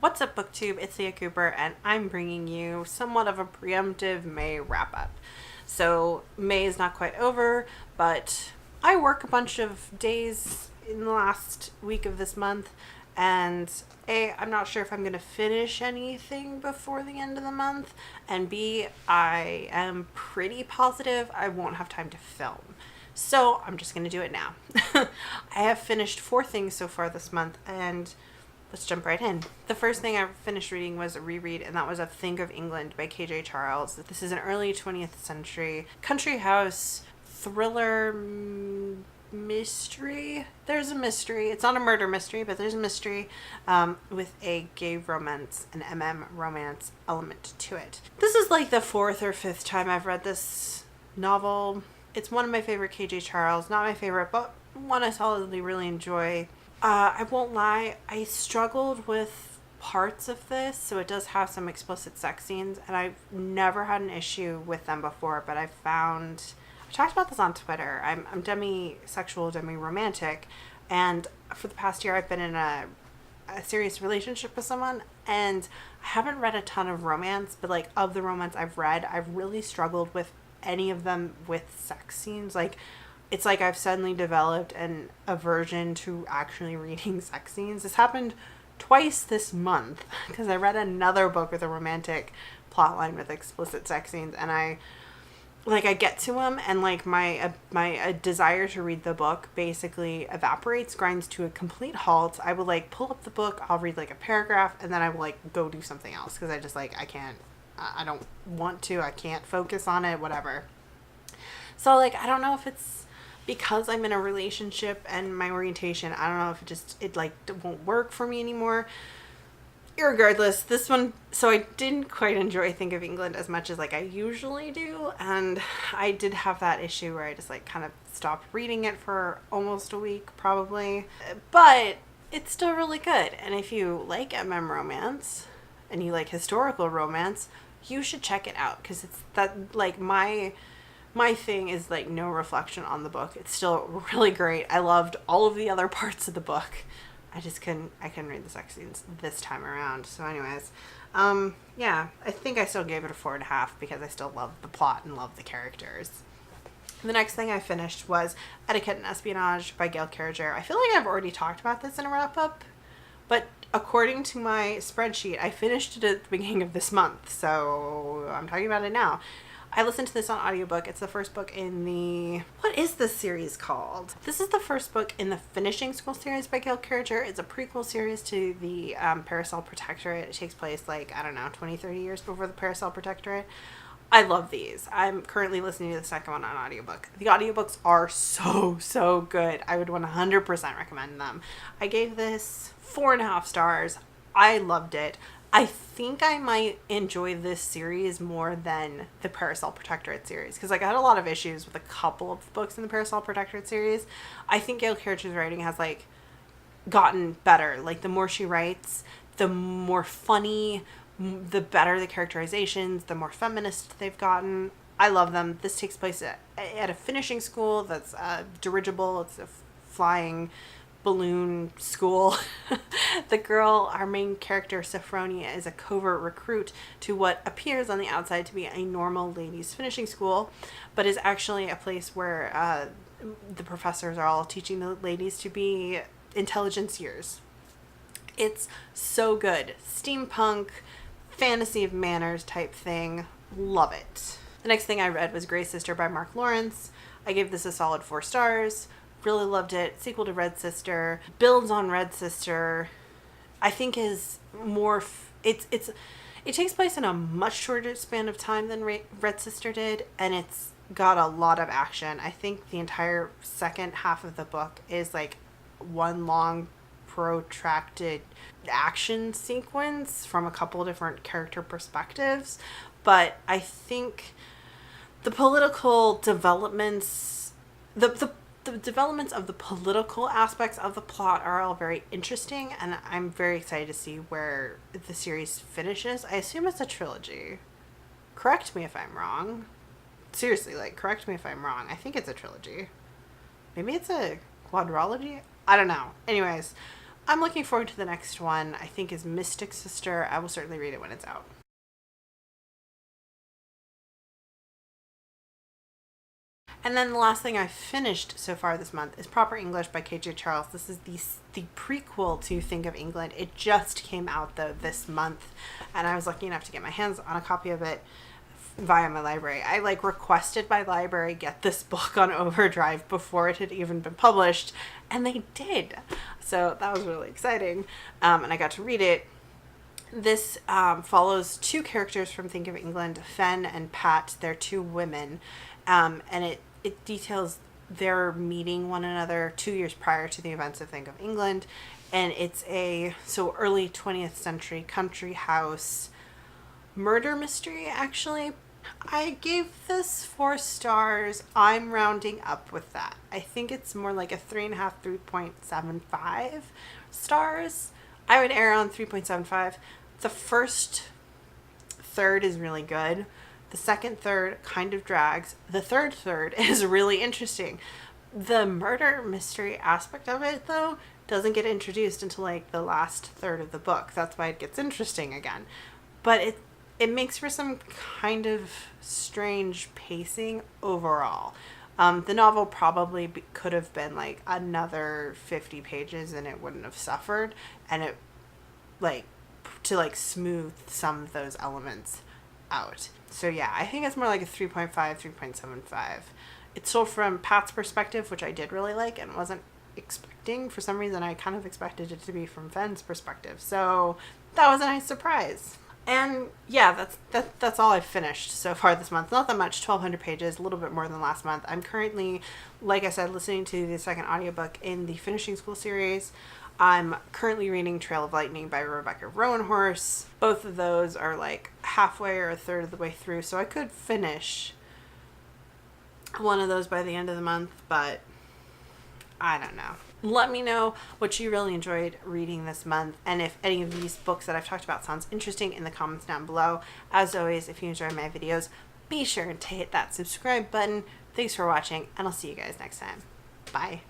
What's up, BookTube? It's Leah Cooper, and I'm bringing you somewhat of a preemptive May wrap-up. So, May is not quite over, but I work a bunch of days in the last week of this month, and A, I'm not sure if I'm going to finish anything before the end of the month, and B, I am pretty positive I won't have time to film. So, I'm just going to do it now. I have finished 4 things so far this month, and let's jump right in. The first thing I finished reading was a reread, and that was A Think of England by K.J. Charles. This is an early 20th century country house thriller mystery. There's a mystery. It's not a murder mystery, but there's a mystery with a gay romance, an romance element to it. This is like the 4th or 5th time I've read this novel. It's one of my favorite K.J. Charles. Not my favorite, but one I solidly really enjoy. I won't lie, I struggled with parts of this, so it does have some explicit sex scenes, and I've never had an issue with them before, but I talked about this on Twitter. I'm demisexual, demi-romantic, and for the past year I've been in a serious relationship with someone, and I haven't read a ton of romance, but like of the romance I've read, I've really struggled with any of them with sex scenes. Like, it's like I've suddenly developed an aversion to actually reading sex scenes. This happened twice this month because I read another book with a romantic plotline with explicit sex scenes, and I get to them, and like my desire to read the book basically evaporates, grinds to a complete halt. I will like pull up the book, I'll read like a paragraph, and then I will like go do something else because I just like I don't want to, I can't focus on it, whatever. So like I don't know if it's because I'm in a relationship and my orientation, I don't know if it won't work for me anymore. Irregardless, this one, so I didn't quite enjoy Think of England as much as like I usually do, and I did have that issue where I just like kind of stopped reading it for almost a week probably, but it's still really good. And if you like romance and you like historical romance, you should check it out, because it's that like my thing is like no reflection on the book. It's still really great. I loved all of the other parts of the book. I couldn't read the sex scenes this time around. So anyways, yeah, I think I still gave it a 4.5 because I still love the plot and love the characters. The next thing I finished was Etiquette and Espionage by Gail Carriger. I feel like I've already talked about this in a wrap-up, but according to my spreadsheet, I finished it at the beginning of this month, so I'm talking about it now. I listened to this on audiobook. It's the first book in the... What is this series called? This is the first book in the Finishing School series by Gail Carriger. It's a prequel series to the Parasol Protectorate. It takes place 20, 30 years before the Parasol Protectorate. I love these. I'm currently listening to the second one on audiobook. The audiobooks are so good. I would 100% recommend them. I gave this 4.5 stars. I loved it. I think I might enjoy this series more than the Parasol Protectorate series, because I had a lot of issues with a couple of books in the Parasol Protectorate series. I think Gail Carriger's writing has gotten better. Like, the more she writes, the more funny, the better the characterizations, the more feminist they've gotten. I love them. This takes place at a finishing school that's dirigible. It's a flying balloon school. The girl, our main character, Sophronia, is a covert recruit to what appears on the outside to be a normal ladies' finishing school, but is actually a place where the professors are all teaching the ladies to be intelligenceers. It's so good. Steampunk, fantasy of manners type thing. Love it. The next thing I read was Grey Sister by Mark Lawrence. I gave this a solid 4 stars. Really loved it. Sequel to Red Sister. Builds on Red Sister. I think is more... It takes place in a much shorter span of time than Red Sister did, and it's got a lot of action. I think the entire second half of the book is like one long protracted action sequence from a couple different character perspectives, but I think the political developments, the developments of the political aspects of the plot are all very interesting, and I'm very excited to see where the series finishes. I assume it's a trilogy. Correct me if I'm wrong. Seriously, correct me if I'm wrong. I think it's a trilogy. Maybe it's a quadrology? I don't know. Anyways, I'm looking forward to the next one. I think is Mystic Sister. I will certainly read it when it's out. And then the last thing I finished so far this month is Proper English by KJ Charles. This is the prequel to Think of England. It just came out though this month, and I was lucky enough to get my hands on a copy of it via my library. I like requested my library get this book on overdrive before it had even been published, and they did. So that was really exciting, and I got to read it. This follows two characters from Think of England, Fen and Pat. They're two women, and it details their meeting one another 2 years prior to the events of Think of England. And it's a early 20th century country house murder mystery, actually. I gave this 4 stars. I'm rounding up with that. I think it's more like a 3.5, 3.75 stars. I would err on 3.75. The first third is really good. The second third kind of drags. The third is really interesting. The murder mystery aspect of it, though, doesn't get introduced until like the last third of the book. That's why it gets interesting again. But it makes for some kind of strange pacing overall. The novel probably could have been like another 50 pages and it wouldn't have suffered. And it to smooth some of those elements out. So yeah, I think it's more like a 3.5, 3.75. It's sold from Pat's perspective, which I did really like and wasn't expecting. For some reason, I kind of expected it to be from Fen's perspective. So that was a nice surprise. And yeah, that's all I've finished so far this month. Not that much, 1,200 pages, a little bit more than last month. I'm currently, like I said, listening to the second audiobook in the Finishing School series. I'm currently reading Trail of Lightning by Rebecca Roanhorse. Both of those are like halfway or a third of the way through, so I could finish one of those by the end of the month, but I don't know. Let me know what you really enjoyed reading this month, and if any of these books that I've talked about sounds interesting in the comments down below. As always, if you enjoy my videos, be sure to hit that subscribe button. Thanks for watching, and I'll see you guys next time. Bye.